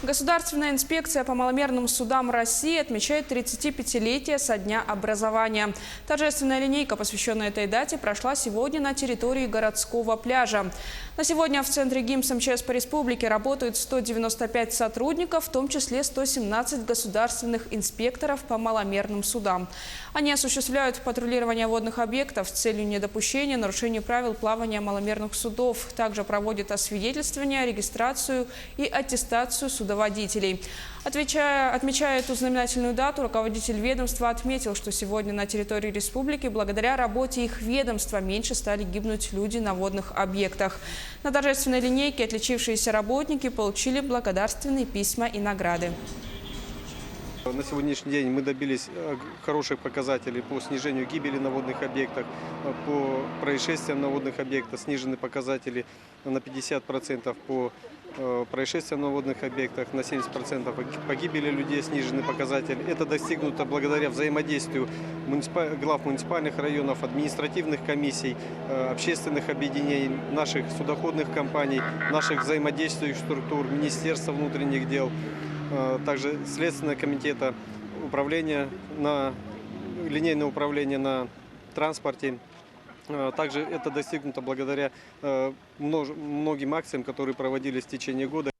Государственная инспекция по маломерным судам России отмечает 35-летие со дня образования. Торжественная линейка, посвященная этой дате, прошла сегодня на территории городского пляжа. На сегодня в Центре ГИМС МЧС по республике работают 195 сотрудников, в том числе 117 государственных инспекторов по маломерным судам. Они осуществляют патрулирование водных объектов с целью недопущения нарушений правил плавания маломерных судов. Также проводят освидетельствование, регистрацию и аттестацию судоводителей. Отмечая эту знаменательную дату, руководитель ведомства отметил, что сегодня на территории республики благодаря работе их ведомства меньше стали гибнуть люди на водных объектах. На торжественной линейке отличившиеся работники получили благодарственные письма и награды. На сегодняшний день мы добились хороших показателей по снижению гибели на водных объектах, по происшествиям на водных объектах снижены показатели на 50%, по происшествиям на водных объектах на 70%, по гибели людей снижены показатели. Это достигнуто благодаря взаимодействию глав муниципальных районов, административных комиссий, общественных объединений, наших судоходных компаний, наших взаимодействующих структур, Министерства внутренних дел. Также Следственного комитета, линейное управление на транспорте. Также это достигнуто благодаря многим акциям, которые проводились в течение года.